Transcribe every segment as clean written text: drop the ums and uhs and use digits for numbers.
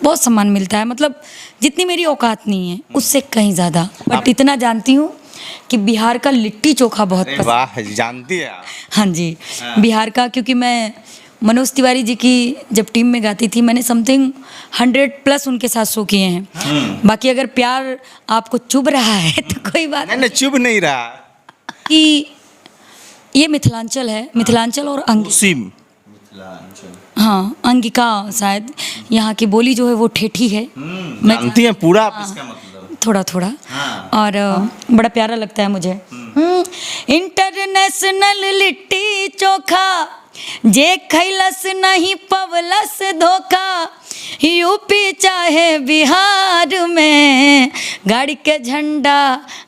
बहुत सम्मान मिलता है, मतलब जितनी मेरी औकात नहीं है उससे कहीं ज़्यादा। बट इतना जानती हूँ कि बिहार का लिट्टी चोखा बहुत अरे पसंद। वाह, जानती है आप। हाँ जी, बिहार का, क्योंकि मैं मनोज तिवारी जी की जब टीम में गाती थी, मैंने समथिंग 100+ उनके साथ शो किए हैं। बाकी अगर प्यार आपको चुभ रहा है तो कोई बात नहीं, चुभ नहीं रहा कि ये मिथिलांचल है, मिथिलांचल और सिम। हाँ, अंगिका शायद यहाँ की बोली जो है वो ठेठी है। जानती हैं पूरा आप इसका मतलब? थोड़ा थोड़ा। और बड़ा प्यारा लगता है मुझे। इंटरनेशनल लिट्टी चोखा जे खैलस नहीं पवलस धोखा, यूपी चाहे बिहार में गाड़ी के झंडा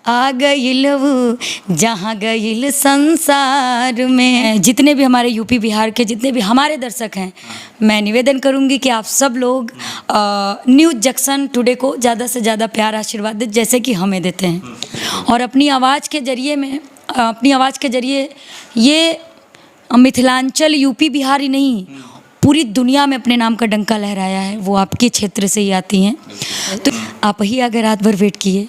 आ गइल वो जहाँ गइल संसार में। जितने भी हमारे यूपी बिहार के जितने भी हमारे दर्शक हैं, मैं निवेदन करूंगी कि आप सब लोग न्यूज़ जंक्शन टुडे को ज़्यादा से ज़्यादा प्यार आशीर्वाद दें, जैसे कि हमें देते हैं। और अपनी आवाज़ के जरिए ये मिथिलांचल यूपी बिहार ही नहीं, पूरी दुनिया में अपने नाम का डंका लहराया है। वो आपके क्षेत्र से ही आती हैं, तो आप ही अगर रात भर वेट किए।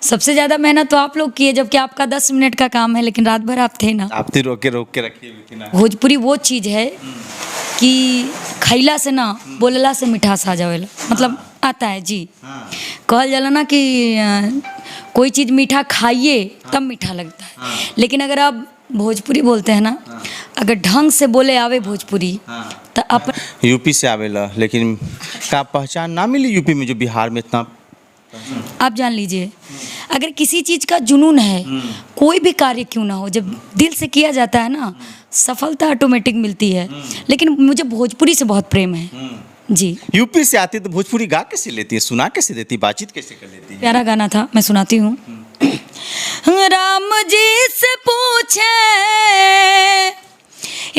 सबसे ज़्यादा मेहनत तो आप लोग किए, जबकि आपका 10 मिनट का काम है, लेकिन रात भर आप थे ना। आप तो रोक के रखी हुई थी ना। भोजपुरी वो चीज़ है कि खैला से ना बोलला से मिठास आ जावेला, मतलब आता है जी। कहल जाला ना कि कोई चीज़ मीठा खाइए तब मीठा लगता है। लेकिन अगर आप भोजपुरी बोलते हैं ना, अगर ढंग से बोले आवे भोजपुरी तो आप यूपी से आवेला, लेकिन का पहचान ना मिली यूपी में जो बिहार में इतना। आप जान लीजिए, अगर किसी चीज़ का जुनून है, कोई भी कार्य क्यों ना हो, जब दिल से किया जाता है ना, सफलता ऑटोमेटिक मिलती है। लेकिन मुझे भोजपुरी से बहुत प्रेम है जी। यूपी से आती तो भोजपुरी गा कैसे लेती है, सुना कैसे देती, बातचीत कैसे कर लेती है? प्यारा गाना था, मैं सुनाती हूँ। राम जी से पूछे,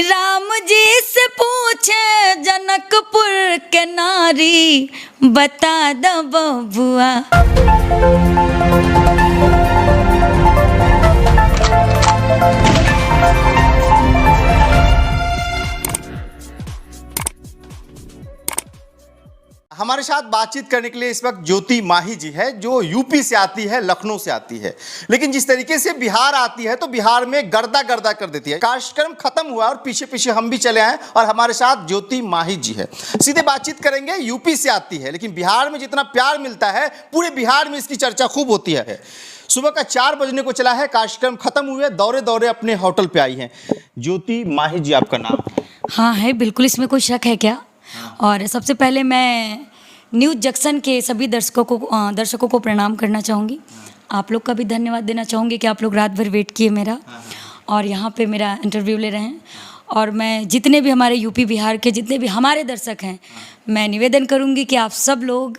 राम जी से पूछे जनकपुर के नारी, बता दो बबुआ। हमारे साथ बातचीत करने के लिए इस वक्त ज्योति माही जी है, जो यूपी से आती है, लखनऊ से आती है। लेकिन जिस तरीके से बिहार आती है तो बिहार में गर्दा गर्दा कर देती है। कार्यक्रम खत्म हुआ और पीछे पीछे हम भी चले आए और हमारे साथ ज्योति माही जी है। सीधे बातचीत करेंगे। यूपी से आती है, लेकिन बिहार में जितना प्यार मिलता है, पूरे बिहार में इसकी चर्चा खूब होती है। सुबह का 4 बजने को चला है, कार्यक्रम खत्म हुए, दौरे दौरे अपने होटल पे आई हैं। ज्योति माही जी आपका नाम है? हाँ है, बिल्कुल, इसमें कोई शक है क्या? और सबसे पहले मैं न्यूज़ जंक्शन के सभी दर्शकों को प्रणाम करना चाहूँगी। आप लोग का भी धन्यवाद देना चाहूँगी कि आप लोग रात भर वेट किए मेरा और यहाँ पे मेरा इंटरव्यू ले रहे हैं। और मैं जितने भी हमारे यूपी बिहार के जितने भी हमारे दर्शक हैं, मैं निवेदन करूँगी कि आप सब लोग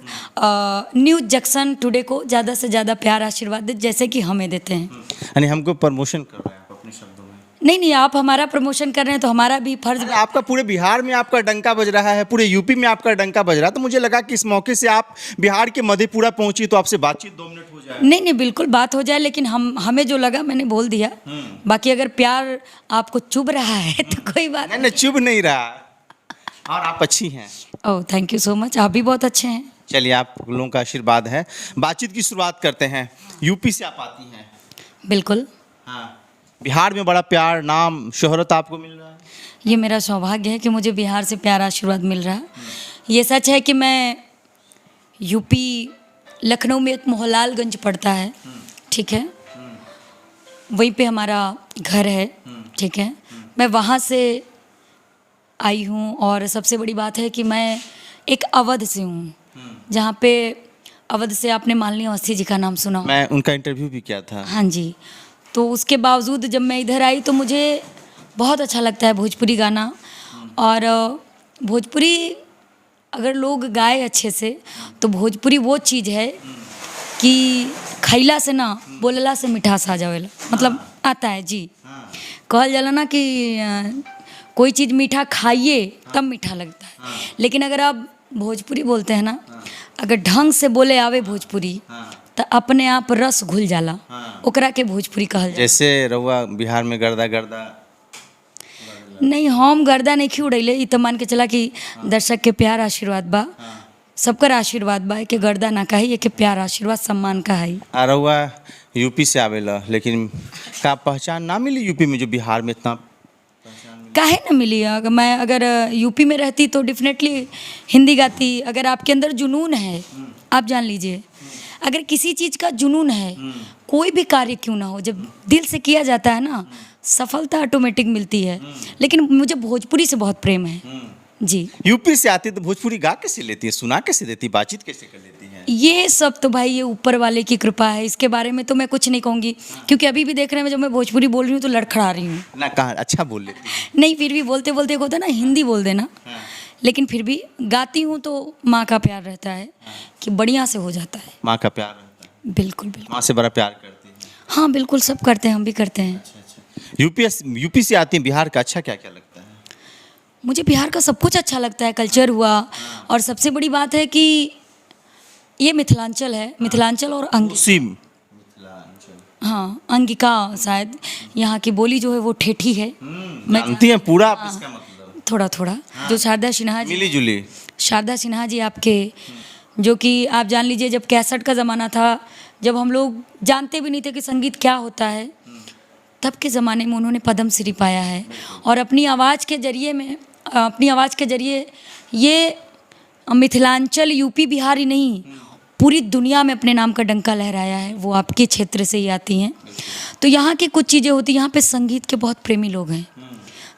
न्यूज़ जंक्शन टुडे को ज़्यादा से ज़्यादा प्यार आशीर्वाद दें, जैसे कि हमें देते हैं। यानी हमको प्रमोशन कर रहे हैं आप अपने शब्दों में? नहीं, आप हमारा प्रमोशन कर रहे हैं तो हमारा भी फर्ज। आपका पूरे बिहार में आपका डंका बज रहा है, पूरे यूपी में आपका डंका बज रहा है, तो मुझे लगा कि इस मौके से आप बिहार के मधेपुरा पहुंची तो आपसे बातचीत 2 मिनट हो जाए। नहीं, बिल्कुल बात हो जाए, लेकिन हमें जो लगा मैंने बोल दिया। बाकी अगर प्यार आपको चुभ रहा है तो कोई बात नहीं, चुभ नहीं रहा। और आप अच्छी हैं। ओह, थैंक यू सो मच, आप भी बहुत अच्छे हैं। चलिए, आप लोगों का आशीर्वाद है। बातचीत की शुरुआत करते हैं। यूपी से आप आती हैं? बिल्कुल। हाँ। बिहार में बड़ा प्यार, नाम, शोहरत आपको मिल रहा है? ये मेरा सौभाग्य है कि मुझे बिहार से प्यार आशीर्वाद मिल रहा है। ये सच है कि मैं यूपी लखनऊ में एक मोहनलालगंज पड़ता है, ठीक है, वहीं पे हमारा घर है, ठीक है। मैं वहाँ से आई हूँ और सबसे बड़ी बात है कि मैं एक अवध से हूँ, जहाँ पे अवध से आपने मालिनी अवस्थी जी का नाम सुना। मैं उनका इंटरव्यू भी किया था। हाँ जी। तो उसके बावजूद जब मैं इधर आई तो मुझे बहुत अच्छा लगता है भोजपुरी गाना। और भोजपुरी अगर लोग गाए अच्छे से तो भोजपुरी वो चीज़ है कि खैला से ना बोलला से मिठास आ जावेला, मतलब आता है जी। कहल जाला ना कि कोई चीज़ मीठा खाइए तब मीठा लगता है। लेकिन अगर आप भोजपुरी बोलते हैं ना, अगर ढंग से बोले आवे भोजपुरी तो अपने आप रस घुल जाला, ओकरा के भोजपुरी कहल जाला। जैसे रउआ बिहार में गर्दा गर्दा नहीं हम गर्दा नहीं उड़ैले, ई तो मान के चला कि दर्शक के प्यार आशीर्वाद बा, सबकर आशीर्वाद बा कि गर्दा ना कही कि प्यार आशीर्वाद सम्मान का है। आ रहुआ यूपी से आवेला, लेकिन का पहचान ना मिली यूपी में जो बिहार में इतना? काहे ना मिली? अगर यूपी में रहती तो डेफिनेटली हिंदी गाती। अगर आपके अंदर जुनून है, आप जान लीजिए, अगर किसी चीज़ का जुनून है, कोई भी कार्य क्यों ना हो, जब दिल से किया जाता है ना, सफलता ऑटोमेटिक मिलती है। लेकिन मुझे भोजपुरी से बहुत प्रेम है जी। यूपी से आती तो भोजपुरी गा कैसे लेती है, सुना कैसे देती, बातचीत कैसे कर लेती है? ये सब तो भाई ये ऊपर वाले की कृपा है, इसके बारे में तो मैं कुछ नहीं कहूँगी, क्योंकि अभी भी देख रहे हैं जब मैं भोजपुरी बोल रही हूँ तो लड़खड़ा रही हूँ ना। कहा अच्छा बोल लेती है? नहीं, फिर भी बोलते बोलते एक होता है ना हिंदी बोल देना, लेकिन फिर भी गाती हूँ तो माँ का प्यार रहता है कि बढ़िया से हो जाता है। माँ का प्यार रहता है? बिल्कुल बिल्कुल। माँ से बड़ा प्यार करती है? हाँ बिल्कुल, सब करते हैं, हम भी करते हैं। यूपी से आती है, बिहार का अच्छा क्या क्या लगता है? मुझे बिहार का सब कुछ अच्छा लगता है, कल्चर हुआ, और सबसे बड़ी बात है कि ये मिथिलांचल है, मिथिलांचल और हाँ अंगिका, शायद यहाँ की बोली जो है वो ठेठी है। जानती हैं पूरा आप इसका मतलब? थोड़ा थोड़ा। जो शारदा सिन्हा जी, मिली जुली शारदा सिन्हा जी आपके, जो कि आप जान लीजिए जब कैसेट का ज़माना था, जब हम लोग जानते भी नहीं थे कि संगीत क्या होता है, तब के ज़माने में उन्होंने पद्म श्री पाया है, और अपनी आवाज़ के जरिए ये मिथिलांचल, यूपी, बिहार ही नहीं, पूरी दुनिया में अपने नाम का डंका लहराया है। वो आपके क्षेत्र से ही आती हैं। तो यहाँ की कुछ चीज़ें होती हैं, यहाँ पे संगीत के बहुत प्रेमी लोग हैं।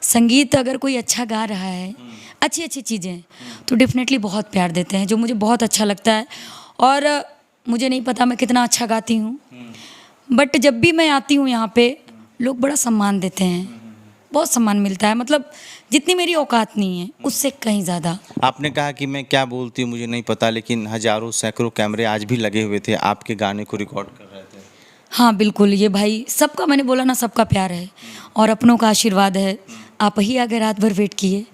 संगीत अगर कोई अच्छा गा रहा है, अच्छी अच्छी चीज़ें, तो डेफिनेटली बहुत प्यार देते हैं, जो मुझे बहुत अच्छा लगता है। और मुझे नहीं पता मैं कितना अच्छा गाती हूँ, बट जब भी मैं आती हूँ यहाँ पे लोग बड़ा सम्मान देते हैं, बहुत सम्मान मिलता है। मतलब जितनी मेरी औकात नहीं है उससे कहीं ज़्यादा। आपने कहा कि मैं क्या बोलती हूँ मुझे नहीं पता, लेकिन हजारों सैकड़ों कैमरे आज भी लगे हुए थे, आपके गाने को रिकॉर्ड कर रहे थे। हाँ बिल्कुल, ये भाई सबका, मैंने बोला ना, सबका प्यार है और अपनों का आशीर्वाद है। आप ही आगे रात भर वेट किए,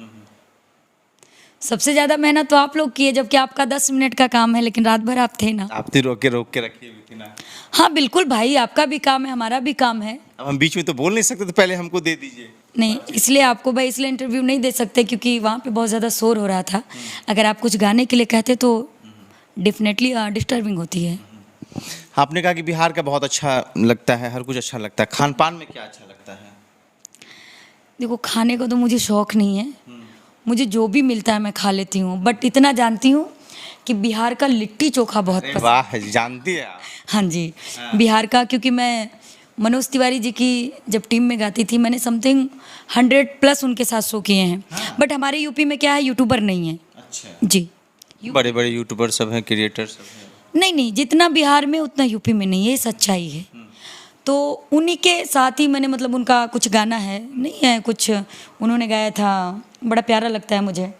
सबसे ज़्यादा मेहनत तो आप लोग किए, जबकि आपका 10 मिनट का काम है, लेकिन रात भर आप थे ना। आप तो रोक के रखी हुई थी ना। हाँ बिल्कुल भाई, आपका भी काम है, हमारा भी काम है। अब हम बीच में तो बोल नहीं सकते, तो पहले हमको दे दीजिए। नहीं, इसलिए आपको भाई इसलिए इंटरव्यू नहीं दे सकते क्योंकि वहाँ पे बहुत ज़्यादा शोर हो रहा था। अगर आप कुछ गाने के लिए कहते तो डेफिनेटली डिस्टर्बिंग होती है। आपने कहा कि बिहार का बहुत अच्छा लगता है, हर कुछ अच्छा लगता है, खान पान में क्या अच्छा लगता है? देखो, खाने का तो मुझे शौक नहीं है, मुझे जो भी मिलता है मैं खा लेती हूँ, बट इतना जानती हूँ कि बिहार का लिट्टी चोखा बहुत पसंद। वाह, जानती है आप? हाँ जी, बिहार का, क्योंकि मैं मनोज तिवारी जी की जब टीम में गाती थी, मैंने समथिंग 100+ उनके साथ शो किए हैं। बट हमारे यूपी में क्या है, यूट्यूबर नहीं है। अच्छा जी, बड़े बड़े यूट्यूबर सब हैं, क्रिएटर सब हैं। नहीं, जितना बिहार में उतना यूपी में नहीं है, ये सच्चाई है। तो उन्हीं के साथ ही मैंने, मतलब उनका कुछ गाना है, नहीं है कुछ उन्होंने गाया था, बड़ा प्यारा लगता है मुझे।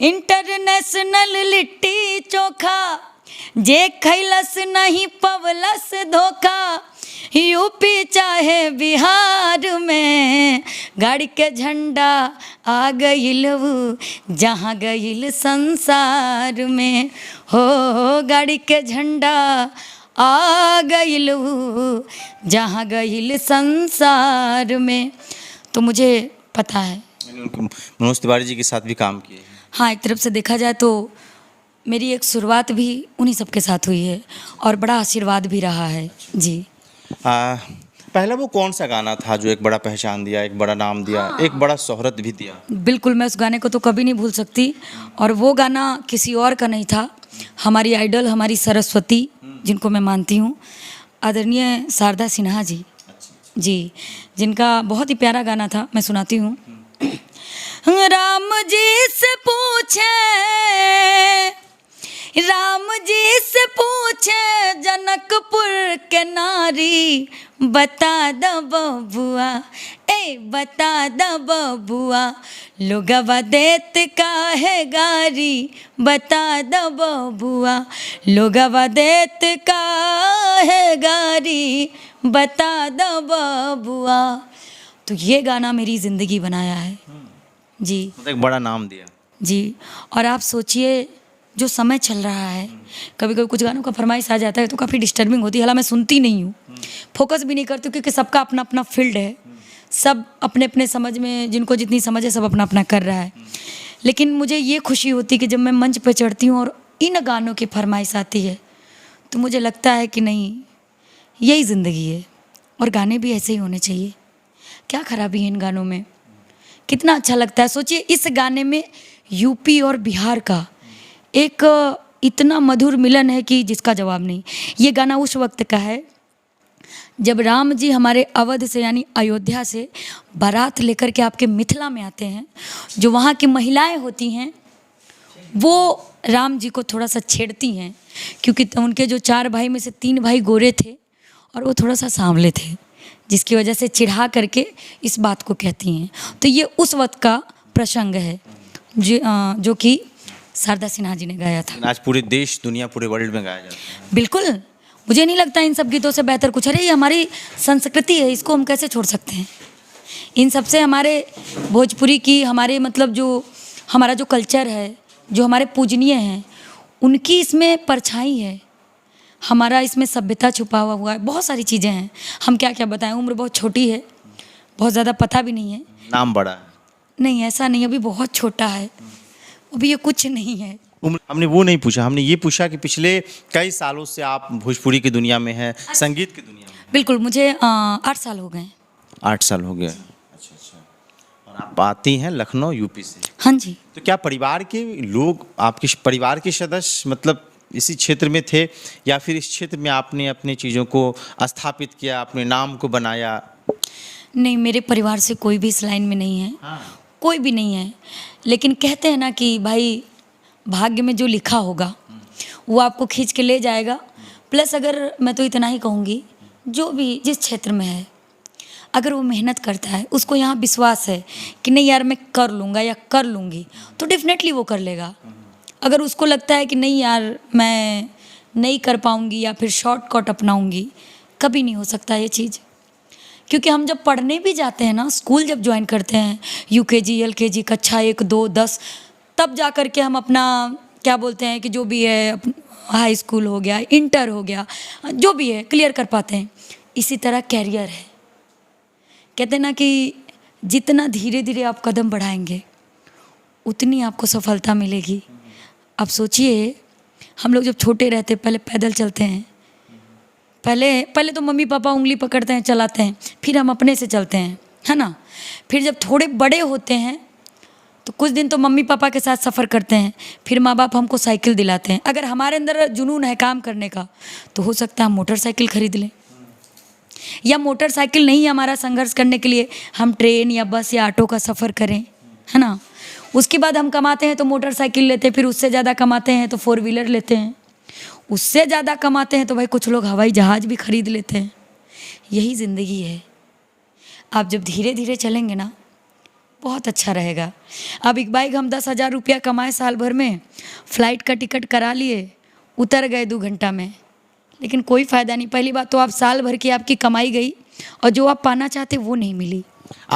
इंटरनेशनल लिट्टी चोखा, जे खैलस नहीं पवलस धोखा, यूपी चाहे बिहार में, गाड़ी के झंडा आ गइल जहाँ गइल संसार में, हो गाड़ी के झंडा आ गइल जहाँ गइल संसार में। तो मुझे पता है। मनोज तिवारी जी के साथ भी काम किए हैं? हाँ, एक तरफ से देखा जाए तो मेरी एक शुरुआत भी उन्हीं सब के साथ हुई है और बड़ा आशीर्वाद भी रहा है जी। पहला वो कौन सा गाना था जो एक बड़ा पहचान दिया, एक बड़ा नाम दिया, एक बड़ा शोहरत भी दिया? बिल्कुल, मैं उस गाने को तो कभी नहीं भूल सकती, और वो गाना किसी और का नहीं था, हमारी आइडल, हमारी सरस्वती, जिनको मैं मानती हूँ, आदरणीय शारदा सिन्हा जी जी, जिनका बहुत ही प्यारा गाना था, मैं सुनाती हूँ। राम जी से पूछे, राम जी से पूछे जनकपुर के नारी, बता द बबुआ, ए बता द बबुआ, लोगवा देत काहे गारी, बता द बबुआ, लोगवा देत काहे गारी, बता द बबुआ। तो ये गाना मेरी ज़िंदगी बनाया है जी, एक बड़ा नाम दिया जी। और आप सोचिए, जो समय चल रहा है, कभी कभी कुछ गानों का फरमाइश आ जाता है तो काफ़ी डिस्टर्बिंग होती है। हालांकि मैं सुनती नहीं हूँ, फोकस भी नहीं करती, क्योंकि सबका अपना अपना फील्ड है, सब अपने अपने समझ में, जिनको जितनी समझ है सब अपना अपना कर रहा है। लेकिन मुझे ये खुशी होती कि जब मैं मंच पे चढ़ती हूँ और इन गानों की फरमाइश आती है तो मुझे लगता है कि नहीं, यही ज़िंदगी है और गाने भी ऐसे ही होने चाहिए। क्या खराबी है इन गानों में, कितना अच्छा लगता है। सोचिए इस गाने में यूपी और बिहार का एक इतना मधुर मिलन है कि जिसका जवाब नहीं। ये गाना उस वक्त का है जब राम जी हमारे अवध से यानी अयोध्या से बारात लेकर के आपके मिथिला में आते हैं। जो वहाँ की महिलाएं होती हैं वो राम जी को थोड़ा सा छेड़ती हैं, क्योंकि उनके जो 4 भाई में से 3 भाई गोरे थे और वो थोड़ा सा सांवले थे, जिसकी वजह से चिढ़ा करके इस बात को कहती हैं। तो ये उस वक्त का प्रसंग है जो कि शारदा सिन्हा जी ने गाया था। आज पूरे देश, दुनिया, पूरे वर्ल्ड में गाया जाता है। बिल्कुल, मुझे नहीं लगता इन सब गीतों से बेहतर कुछ। अरे ये हमारी संस्कृति है, इसको हम कैसे छोड़ सकते हैं। इन सब से हमारे भोजपुरी की, हमारे मतलब जो हमारा जो कल्चर है, जो हमारे पूजनीय हैं, उनकी इसमें परछाई है। हमारा इसमें सभ्यता छुपा हुआ है, बहुत सारी चीज़ें हैं। हम क्या क्या बताएं, उम्र बहुत छोटी है, बहुत ज़्यादा पता भी नहीं है। नाम बड़ा है। नहीं, ऐसा नहीं, अभी बहुत छोटा है, अभी ये कुछ नहीं है। हमने वो नहीं पूछा, हमने ये पूछा कि पिछले कई सालों से आप भोजपुरी की दुनिया में हैं, संगीत की दुनिया में। बिल्कुल, मुझे 8 साल हो गए। 8 साल हो गए। अच्छा। और आप आती हैं लखनऊ, यूपी से। हाँ जी। तो क्या परिवार के लोग, आपके परिवार के सदस्य मतलब इसी क्षेत्र में थे, या फिर इस क्षेत्र में आपने अपनी चीज़ों को स्थापित किया, अपने नाम को बनाया? नहीं, मेरे परिवार से कोई भी इस लाइन में नहीं है। हाँ। कोई भी नहीं है। लेकिन कहते हैं ना कि भाई भाग्य में जो लिखा होगा वो आपको खींच के ले जाएगा। प्लस अगर मैं तो इतना ही कहूँगी, जो भी जिस क्षेत्र में है अगर वो मेहनत करता है, उसको यहाँ विश्वास है कि नहीं यार मैं कर लूँगा या कर लूँगी, तो डेफिनेटली वो कर लेगा। अगर उसको लगता है कि नहीं यार मैं नहीं कर पाऊँगी या फिर शॉर्टकट अपनाऊँगी, कभी नहीं हो सकता ये चीज़। क्योंकि हम जब पढ़ने भी जाते हैं ना, स्कूल जब ज्वाइन करते हैं, यूकेजी, एलकेजी, कक्षा 1, 2, 10, तब जा कर के हम अपना क्या बोलते हैं कि जो भी है हाई स्कूल हो गया, इंटर हो गया, जो भी है क्लियर कर पाते हैं। इसी तरह कैरियर है। कहते हैं ना कि जितना धीरे धीरे आप कदम बढ़ाएंगे उतनी आपको सफलता मिलेगी। अब सोचिए, हम लोग जब छोटे रहते पहले पैदल चलते हैं, पहले तो मम्मी पापा उंगली पकड़ते हैं, चलाते हैं, फिर हम अपने से चलते हैं, है ना। फिर जब थोड़े बड़े होते हैं तो कुछ दिन तो मम्मी पापा के साथ सफ़र करते हैं, फिर माँ बाप हमको साइकिल दिलाते हैं। अगर हमारे अंदर जुनून है काम करने का तो हो सकता है हम मोटरसाइकिल खरीद लें, या मोटरसाइकिल नहीं हमारा संघर्ष करने के लिए हम ट्रेन या बस या ऑटो का सफ़र करें, है ना। उसके बाद हम कमाते हैं तो मोटरसाइकिल लेते हैं, फिर उससे ज़्यादा कमाते हैं तो 4 व्हीलर लेते हैं, उससे ज़्यादा कमाते हैं तो भाई कुछ लोग हवाई जहाज़ भी खरीद लेते हैं। यही ज़िंदगी है। आप जब धीरे धीरे चलेंगे ना, बहुत अच्छा रहेगा। अब एक बाइक हम 10,000 रुपया कमाए साल भर में, फ़्लाइट का टिकट करा लिए, उतर गए 2 घंटा में, लेकिन कोई फ़ायदा नहीं। पहली बात तो आप साल भर की आपकी कमाई गई और जो आप पाना चाहते वो नहीं मिली। आप